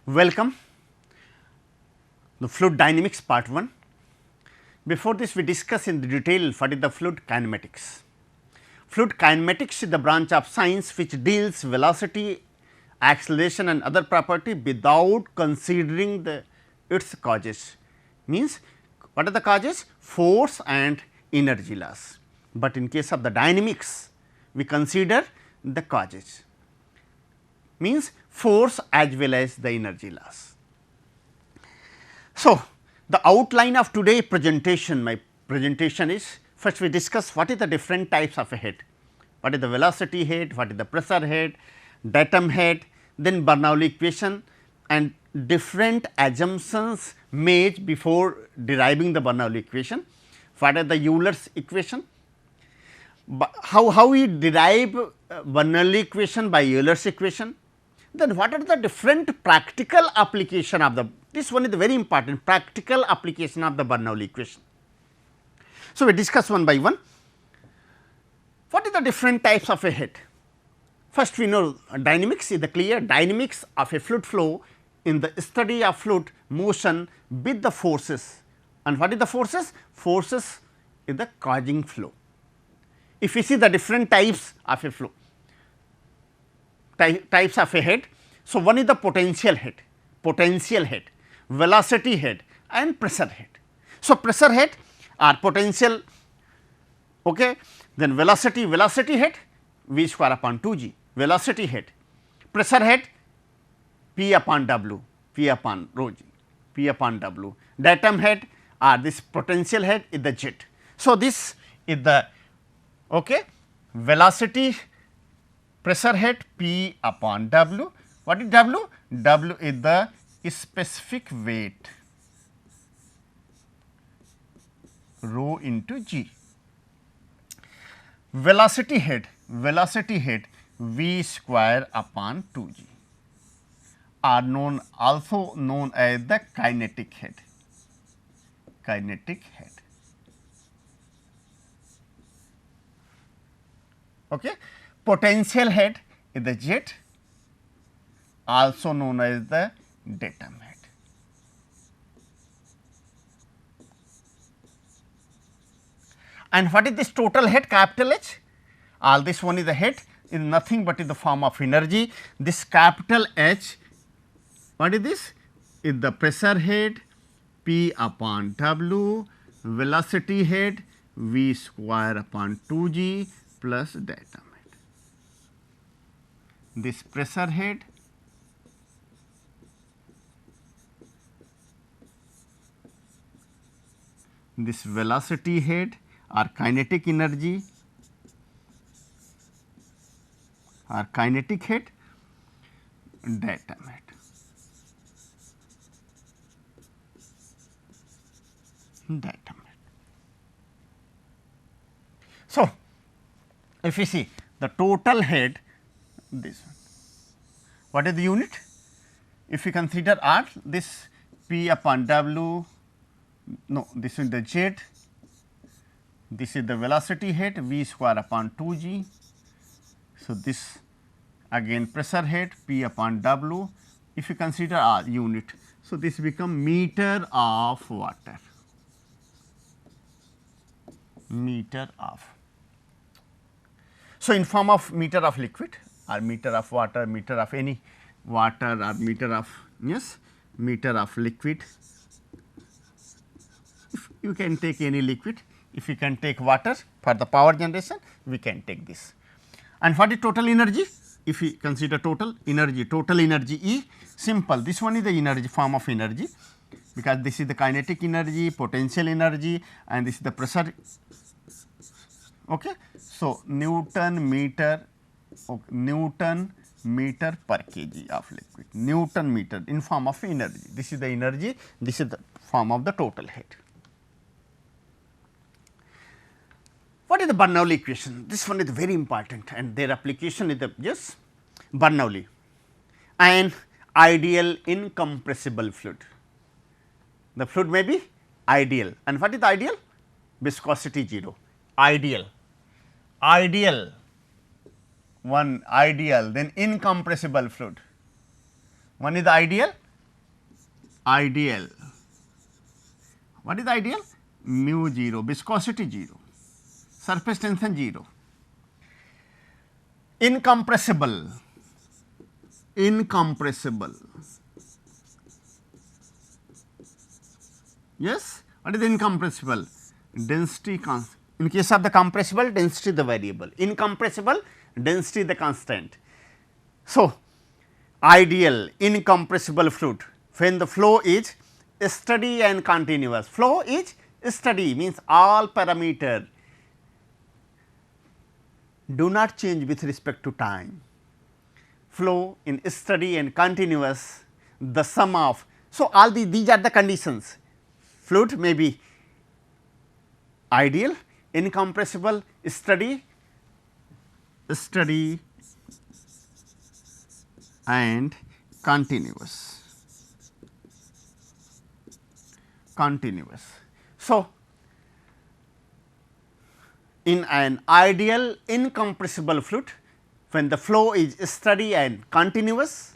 Welcome the fluid dynamics part 1. Before this we discuss in the detail what is the fluid kinematics. Fluid kinematics is the branch of science which deals velocity, acceleration and other property without considering its causes. Means what are the causes? Force and energy loss, but in case of the dynamics we consider the causes, means force as well as the energy loss. So, the outline of today presentation, my presentation is, first we discuss what is the different types of a head, what is the velocity head, what is the pressure head, datum head, then Bernoulli equation and different assumptions made before deriving the Bernoulli equation, what are the Euler's equation, how we derive Bernoulli equation by Euler's equation, then what are the different practical application of this one is the very important practical application of the Bernoulli equation. So, we discuss one by one. What is the different types of a head? First we know dynamics is the clear dynamics of a fluid flow in the study of fluid motion with the forces, and what is the forces? Forces is the causing flow. If we see the different types of a flow, types of a head. So, one is the potential head, velocity head and pressure head. So, pressure head or potential, okay. Then velocity head v square upon 2 g, velocity head, pressure head p upon w, p upon rho g, p upon w, datum head or this potential head is the jet. So, this is the okay, velocity pressure head p upon w. What is w? W is the specific weight rho into g. Velocity head v square upon 2 g are also known as the kinetic head. Okay. Potential head is the jet, also known as the datum head. And what is this total head, capital H? All this one is the head, is nothing but in the form of energy. This capital H, what is this? Is the pressure head p upon w, velocity head v square upon 2 g plus datum head. This pressure head, this velocity head or kinetic energy or kinetic head, datum head. So, if you see the total head, this one, what is the unit? If you consider R, this p upon w, no, this is the z, this is the velocity head v square upon 2 g. So, this again pressure head p upon w, if you consider R unit. So, this become meter of water, meter of. So, in form of meter of liquid or meter of water, meter of any water or meter of, yes, meter of liquid. If you can take any liquid, if you can take water for the power generation, we can take this. And what is total energy? If we consider total energy E, simple, this one is the energy, form of energy, because this is the kinetic energy, potential energy and this is the pressure. Okay. So, Newton meter per kg of liquid, Newton meter in form of energy. This is the energy, this is the form of the total head. What is the Bernoulli equation? This one is very important and their application is the just Bernoulli, an ideal incompressible fluid. The fluid may be ideal, and what is the ideal? Viscosity 0, ideal, one ideal, then incompressible fluid. One is the ideal ideal. What is the ideal? Mu 0, viscosity 0, surface tension 0. Incompressible, incompressible. Yes, what is incompressible? Density constant. In case of the compressible, density the variable. Incompressible, density the constant. So, ideal incompressible fluid when the flow is steady and continuous. Flow is steady, means all parameter do not change with respect to time. Flow in steady and continuous, the sum of. So, all these are the conditions. Fluid may be ideal, incompressible, steady and continuous. So, in an ideal incompressible fluid, when the flow is steady and continuous,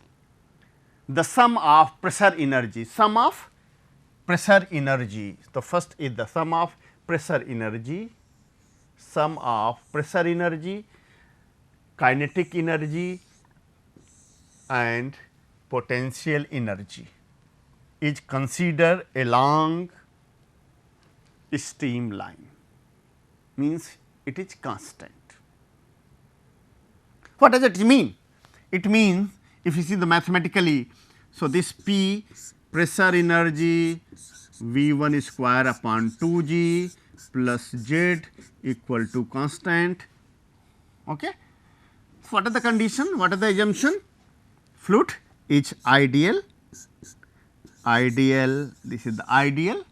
the sum of pressure energy, the first is the sum of pressure energy, kinetic energy and potential energy is considered along streamline, means it is constant. What does it mean? It means if you see the mathematically, so this P pressure energy V1 square upon 2g plus z equal to constant. Okay. What are the condition? What are the assumption? Fluid is ideal, this is the ideal,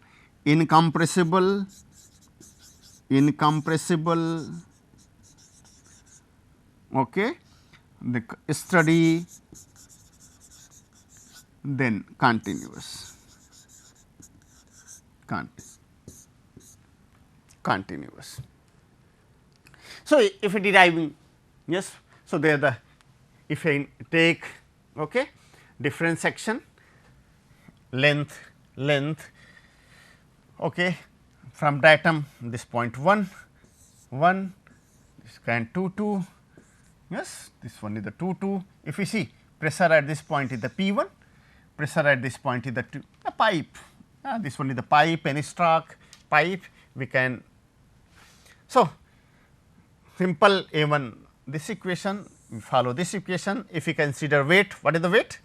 incompressible, okay, the steady, then continuous. So, if deriving, yes, so there the, if I take okay, different section length okay, from datum this point 1, this kind 2, yes, this one is the 2. If you see pressure at this point is the P1, pressure at this point is the pipe, this one is the pipe, penstock pipe we can. So, simple A1 this equation, we follow this equation. If we consider weight, what is the weight?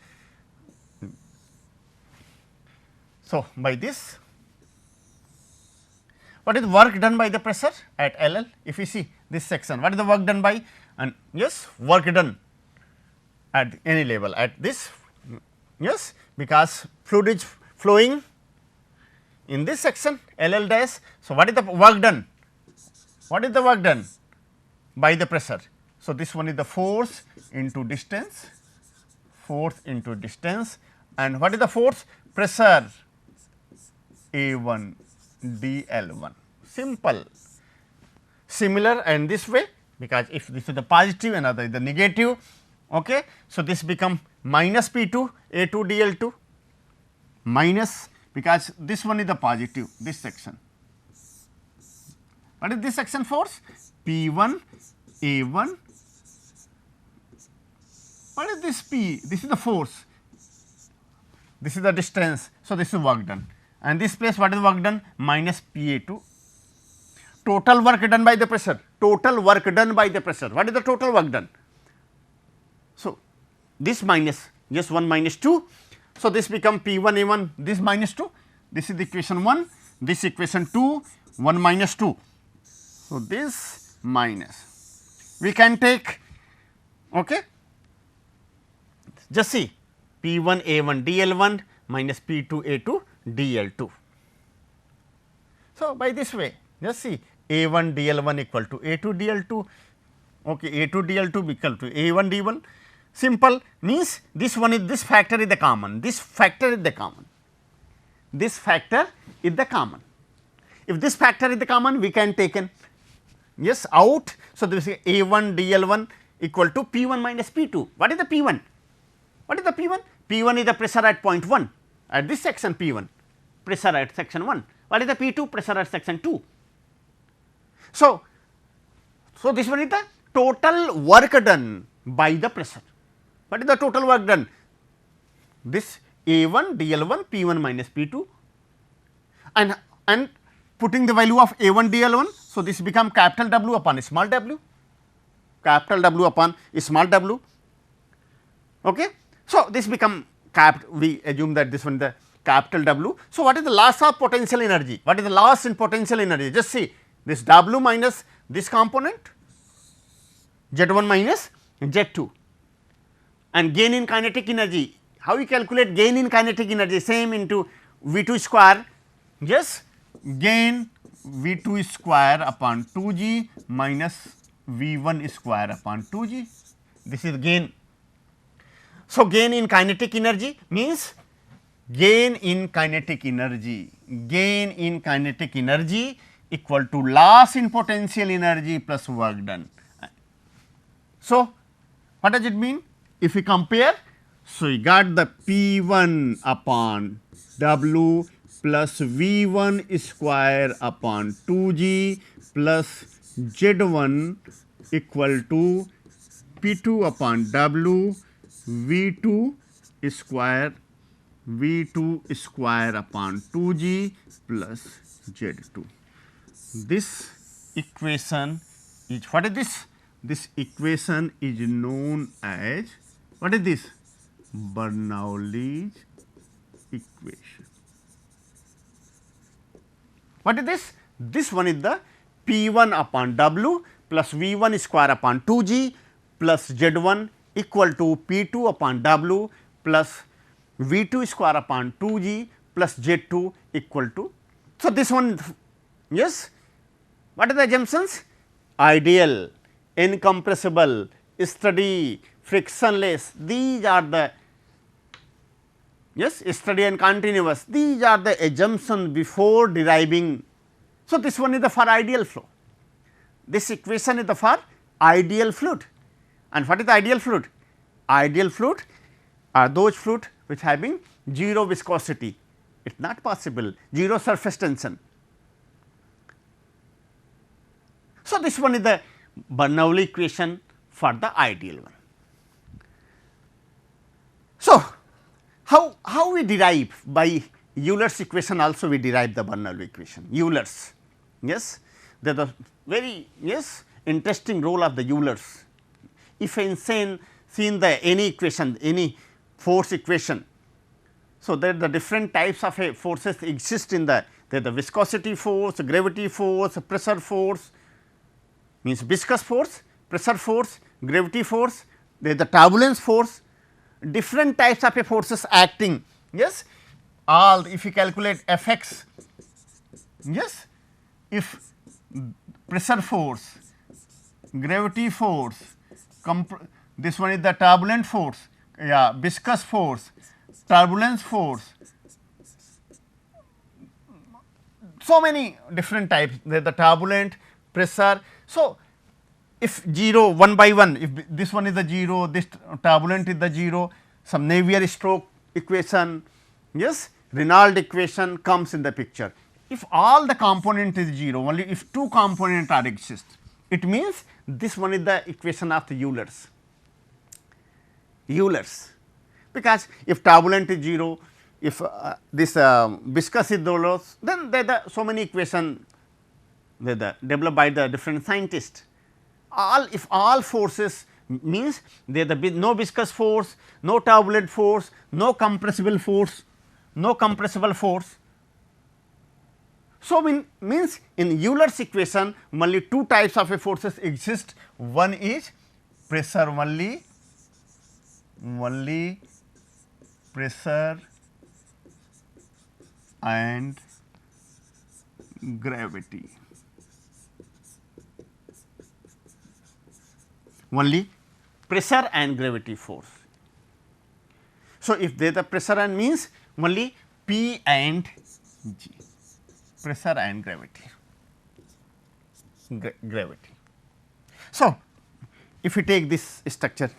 So, by this, what is the work done by the pressure at LL? If you see this section, what is the work done by? And yes, work done at any level at this, yes, because fluid is flowing in this section LL dash. So, what is the work done? What is the work done by the pressure? So, this one is the force into distance, and what is the force? Pressure A1 dL1, simple. Similar and this way, because if this is the positive, another is the negative. Okay. So, this become minus P2 A2 dL2, minus, because this one is the positive, this section. What is this section force? P1 A1. What is this P? This is the force, this is the distance. So, this is work done, and this place what is work done? Minus PA2. Total work done by the pressure, what is the total work done? So, this minus, just 1 minus 2. So, this become P1 A1, this minus 2, this is the equation 1, this equation 2, 1 minus 2. So, this minus, we can take, okay, just see P1 A1 dL1 minus P2 A2 dL2. So, by this way, just see A1 dL1 equal to A2 dL2, okay, A2 dL2 equal to A1 d1. Simple, means this one is, this factor is the common, this factor is the common. If this factor is the common, we can take an, yes, out. So, this is A1 dL1 equal to P1 minus P2. What is the P1? P1 is the pressure at point 1. at this section P 1, pressure at section 1. What is the P 2? Pressure at section 2. So, this one is the total work done by the pressure. What is the total work done? This A 1 d L 1 P 1 minus P 2 and putting the value of A 1 d L 1. So, this become capital W upon small w, capital W upon small w. Okay. So, this become we assume that this one is the capital W. So, what is the loss of potential energy? What is the loss in potential energy? Just see this W minus this component Z 1 minus Z 2, and gain in kinetic energy. How we calculate gain in kinetic energy? Same into V 2 square, yes, gain V 2 square upon 2 g minus V 1 square upon 2 g. This is gain. So, gain in kinetic energy means gain in kinetic energy, gain in kinetic energy equal to loss in potential energy plus work done. So, what does it mean? If we compare, so we got the P 1 upon W plus V 1 square upon 2 g plus Z 1 equal to P 2 upon W V 2 square upon 2 g plus Z 2. This equation is, what is this? This equation is known as, what is this? Bernoulli's equation. What is this? This one is the P 1 upon W plus V 1 square upon 2 g plus Z 1 equal to P 2 upon W plus V 2 square upon 2 g plus Z 2 equal to. So, this one, yes, what are the assumptions? Ideal, incompressible, steady, frictionless, these are the, yes, steady and continuous, these are the assumptions before deriving. So, this one is the for ideal flow, this equation is the for ideal fluid. And what is the ideal fluid? Ideal fluid are those fluid which having 0 viscosity, it is not possible, 0 surface tension. So, this one is the Bernoulli equation for the ideal one. So, how we derive by Euler's equation, also we derive the Bernoulli equation, Euler's, yes, there is a very, yes, interesting role of the Euler's. If I seen the any equation, any force equation, so there the different types of forces exist in the viscosity force, gravity force, pressure force, means viscous force, pressure force, gravity force, there is the turbulence force, different types of forces acting, yes, all if you calculate F x, yes, if pressure force, gravity force, this one is the turbulent force, yeah, viscous force, turbulence force, so many different types, there is the turbulent, pressure. So, if 0 1 by 1, if this one is the 0, this turbulent is the 0, some Navier-Stokes equation, yes, Reynolds equation comes in the picture. If all the component is 0, only if 2 components are exist, it means this one is the equation of the Euler's. Euler's, because if turbulent is 0, if this viscous is 0, then there are so many equations developed by the different scientists. All if all forces means there is no viscous force, no turbulent force, no compressible force, no compressible force. So, means in Euler's equation only 2 types of forces exist, one is pressure only pressure and gravity, only pressure and gravity force. So, if there is a pressure and means only P and G, pressure and gravity, gravity. So, if we take this structure,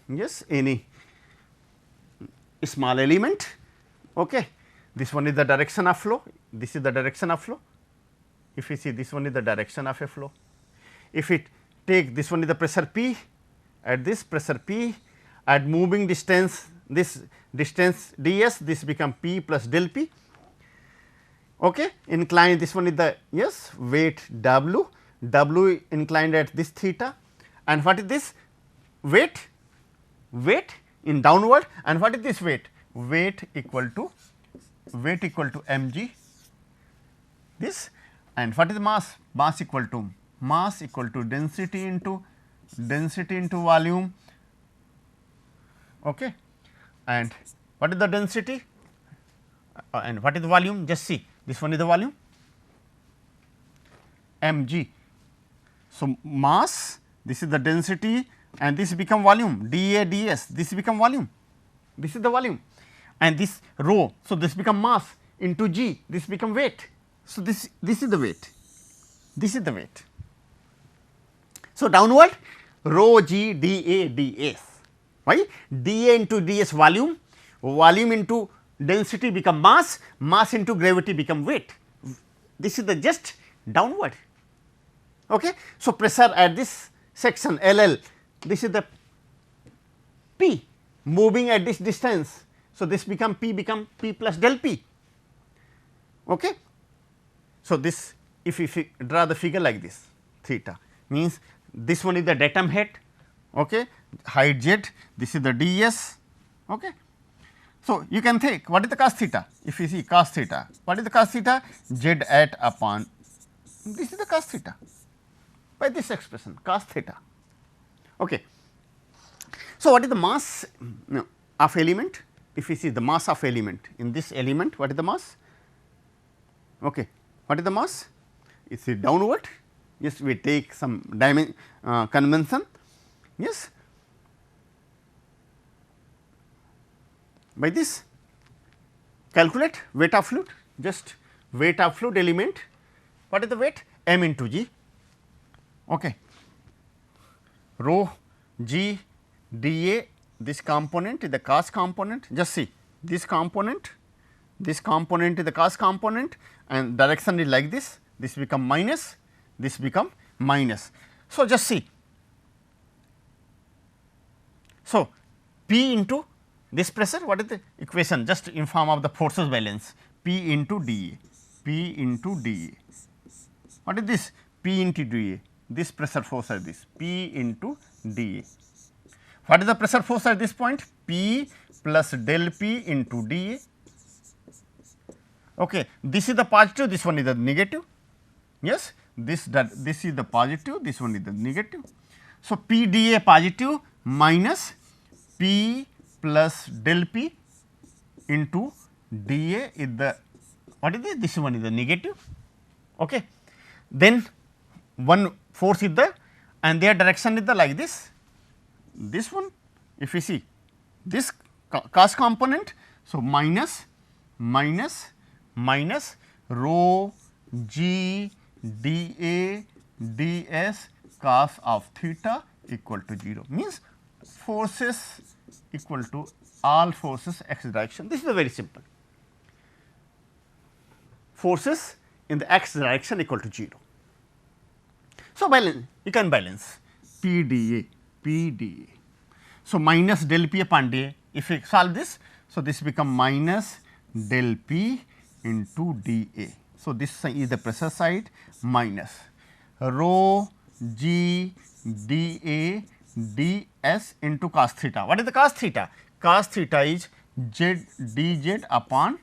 yes, any small element, Okay. This one is the direction of flow, this is the direction of flow. If you see, this one is the direction of a flow. If it take, this one is the pressure P, at this pressure P, at moving distance, this distance ds, this become P plus del P. Okay. Inclined, this one is the weight W, W inclined at this theta, and what is this weight? Weight in downward, and what is this weight? Weight equal to mg, this, and what is the mass? Mass equal to density into volume. Okay. And what is the density and what is the volume? Just see, this one is the volume mg. So, mass, this is the density, and this become volume dA ds, this become volume, this is the volume, and this rho. So, this become mass into g, this become weight. So, this is the weight, this is the weight. So, downward rho g dA ds, why? dA into ds volume, volume into density become mass, mass into gravity become weight. This is the just downward. Okay. So, pressure at this section LL, this is the P moving at this distance. So, this become P plus del P. Okay. So, this if you draw the figure like this, theta means this one is the datum head, okay, height z, this is the ds. Okay. So, you can think what is the cos theta? If you see cos theta, what is the cos theta? Z at upon, this is the cos theta by this expression cos theta. Okay. So, what is the mass of element? If you see the mass of element in this element, what is the mass? Okay. What is the mass? Is it downward? Yes, we take some convention. Yes. By this calculate weight of fluid, just weight of fluid element. What is the weight? M into G. Okay. Rho G dA, this component is the cos component. Just see this component is the cos component, and direction is like this. This become minus, this become minus. So, just see. So, P into this pressure, what is the equation? Just in form of the forces balance, P into dA, P into dA. What is this? P into dA, this pressure force at this, P into dA. What is the pressure force at this point? P plus del P into dA. Okay. This is the positive, this one is the negative. Yes, this is the positive, this one is the negative. So, P dA positive minus P plus del P into dA is the, what is this? This one is the negative. Okay. Then one force is the, and their direction is the like this. This one, if you see this cos component, so minus rho G dA ds cos of theta equal to 0, means forces equal to all forces x direction. This is very simple. Forces in the x direction equal to 0. So, balance, you can balance P dA. So, minus del P upon dA. If we solve this, so this become minus del P into dA. So, this is the pressure side minus rho G dA ds into cos theta. What is the cos theta? Cos theta is z dz upon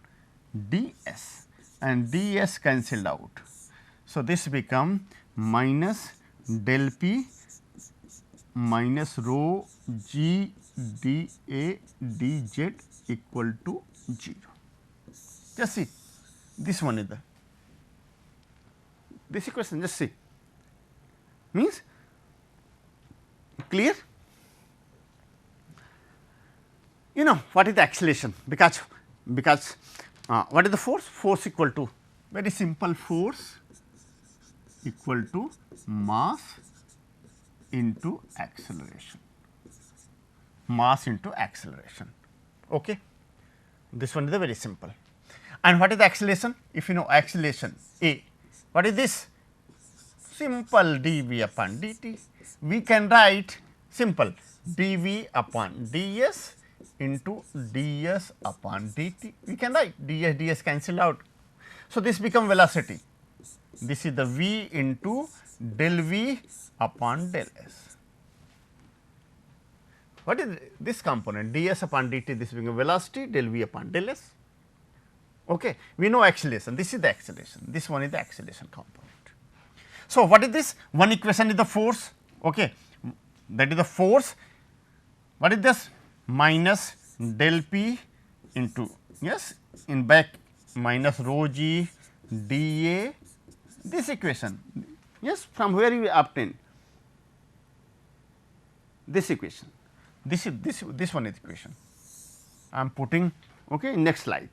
ds, and ds cancelled out. So, this become minus del P minus rho G dA dz equal to 0. Just see, this one is the, this equation, just see, means clear. You know what is the acceleration, because what is the force? Force equal to, very simple, force equal to mass into acceleration, mass into acceleration. Okay. This one is the very simple. And what is the acceleration? If you know acceleration A, what is this? Simple dv upon dt. We can write simple dv upon ds into ds upon dt. We can write ds cancel out. So, this become velocity. This is the v into del v upon del s. What is this component? Ds upon dt, this being velocity, del v upon del s. Okay. We know acceleration, this is the acceleration, this one is the acceleration component. So, what is this? One equation is the force, okay. That is the force. What is this? Minus del p into, yes, in back minus rho g dA, this equation, yes, from where you obtain this equation. This is this one is equation. I am putting, okay, next slide.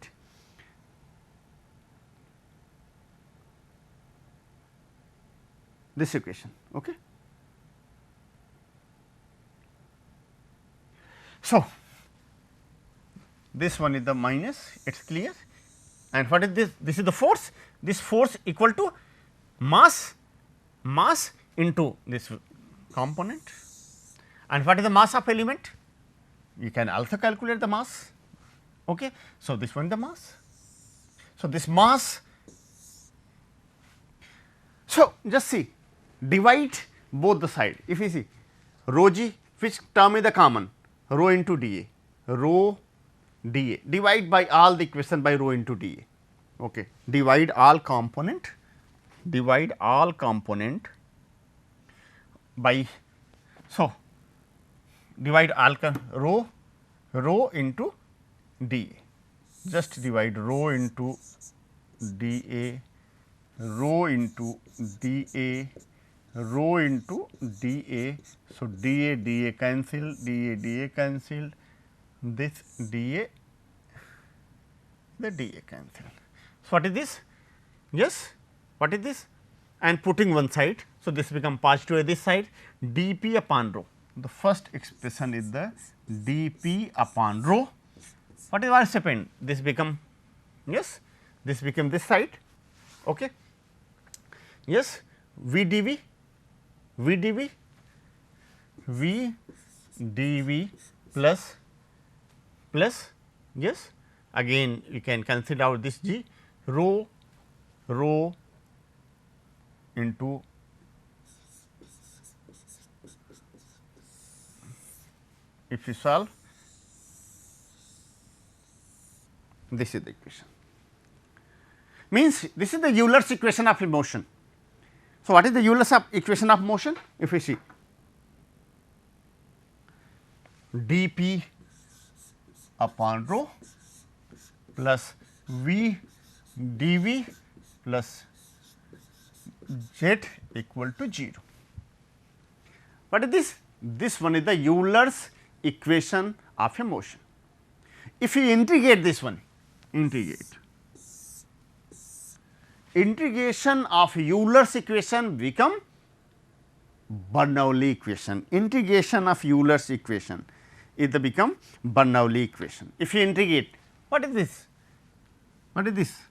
This equation, okay. So, this one is the minus, it is clear. And what is this? This is the force. This force equal to mass into this component. And what is the mass of element? You can also calculate the mass. Okay. So, this one is the mass. So, this mass. So, just see, divide both the side. If you see rho g, which term is the common? Rho into dA, rho dA, divide by all the equation by rho into dA. Okay. Divide all component by, so divide all rho into dA, just divide rho into dA, rho into dA, rho into dA. So, dA cancelled, dA cancelled, this dA, the dA cancelled. So, what is this? Yes, what is this? And putting one side. So, this become positive at this side, dP upon rho. The first expression is the dP upon rho. What is what happened? This become, yes, this became this side. Okay. Yes, V dV, V dV, V dV plus yes, again you can consider out this g rho into if you solve, this is the equation, means this is the Euler's equation of motion. So, what is the Euler's equation of motion? If we see dP upon rho plus V dV plus z equal to 0. What is this? This one is the Euler's equation of a motion. If you integrate this one, integration of Euler's equation become Bernoulli equation. Integration of Euler's equation is the become Bernoulli equation. If you integrate, what is this? What is this?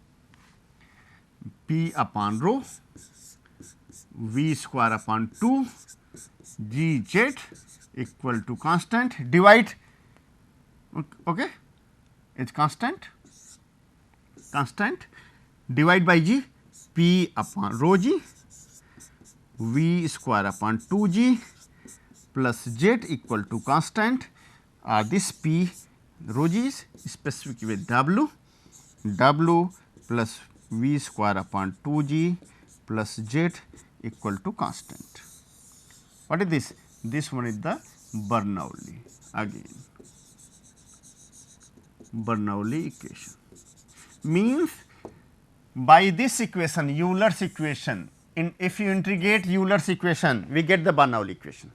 P upon rho V square upon 2 G z equal to constant, divide, okay, it's constant, divide by G, P upon rho G V square upon 2 G plus Z equal to constant, this P rho G is specific with W plus V square upon 2 G plus Z equal to constant. What is this? This one is the Bernoulli, again Bernoulli equation, means by this equation, Euler's equation, if you integrate Euler's equation, we get the Bernoulli equation.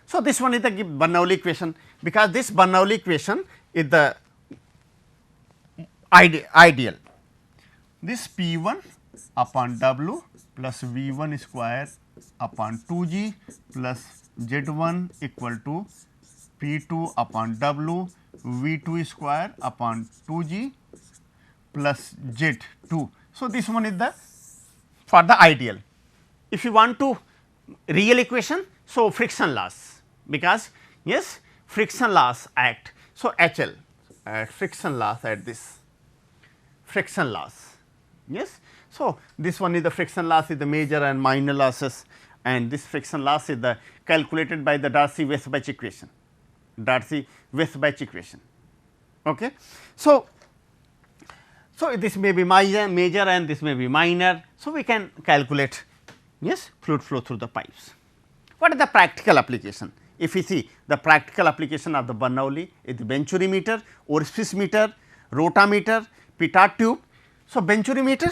So, this one is the Bernoulli equation, because this Bernoulli equation is the ideal. This P1 upon W plus V1 square upon 2G plus Z1 equal to P2 upon W V2 square upon 2G plus Z2. So, this one is the for the ideal. If you want to real equation, so friction loss, because yes, friction loss act. So, HL friction loss at this friction loss, yes. So, this one is the friction loss is the major and minor losses, and this friction loss is the calculated by the Darcy-Weisbach equation, Darcy-Weisbach equation. Okay. So, this may be major and this may be minor. So, we can calculate, yes, fluid flow through the pipes. What is the practical application? If we see the practical application of the Bernoulli is the Venturi-meter, orifice meter, rotameter, pitot tube. So, Venturi-meter,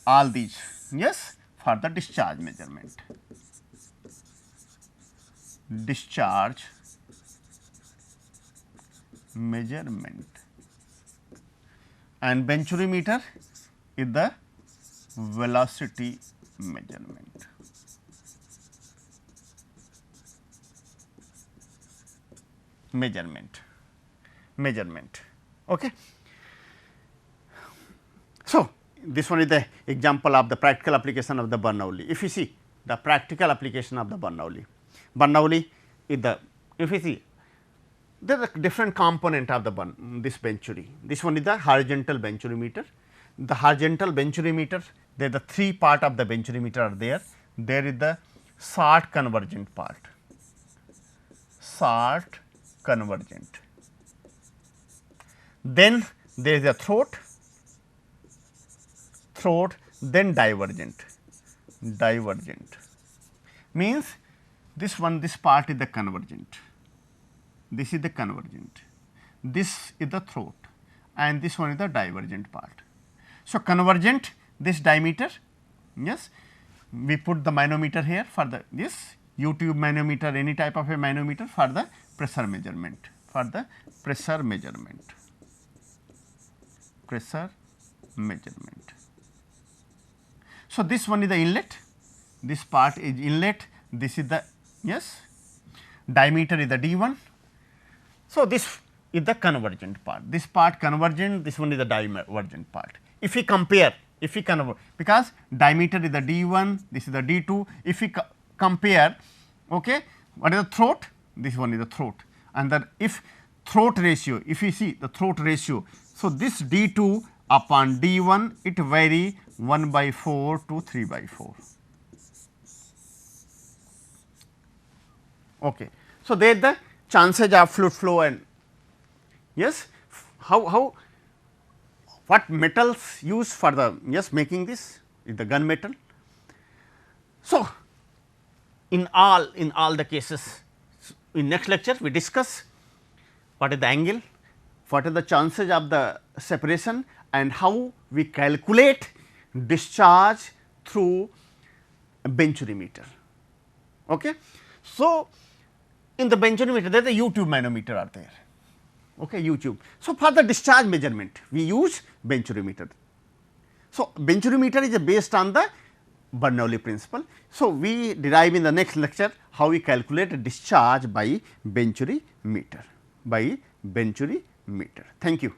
all these, yes, for the discharge measurement, and Venturi-meter is the velocity measurement. Okay. So, this one is the example of the practical application of the Bernoulli. If you see the practical application of the Bernoulli is the, if you see there is a different component of the this Venturi. This one is the horizontal Venturi-meter. The horizontal Venturi-meter, there the three part of the Venturi-meter are there. There is the short convergent part, then there is a throat, then divergent, means this part is the convergent, this is the convergent, this is the throat, and this one is the divergent part. So, convergent, this diameter, yes, we put the manometer here for the this U-tube manometer, any type of a manometer for the pressure measurement, So, this one is the inlet, this part is inlet, this is the, yes, diameter is the D1. So, this is the convergent part, this part convergent, this one is the divergent part. If we compare, because diameter is the D1, this is the D2, if we compare, okay, what is the throat? This one is the throat, and the if throat ratio, if you see the throat ratio, so this D2 upon D1 it vary 1/4 to 3/4. Okay. So, there the chances of fluid flow and yes, how what metals used for the making this is the gun metal. So, in all the cases, in next lecture we discuss what is the angle, what are the chances of the separation, and how we calculate discharge through a Venturi-meter. Okay. So, in the Venturi-meter there is the U-tube manometer are there. Okay, U-tube. So, for the discharge measurement we use Venturi-meter. So, Venturi-meter is based on the Bernoulli principle. So, we derive in the next lecture how we calculate discharge by Venturi-meter, Thank you.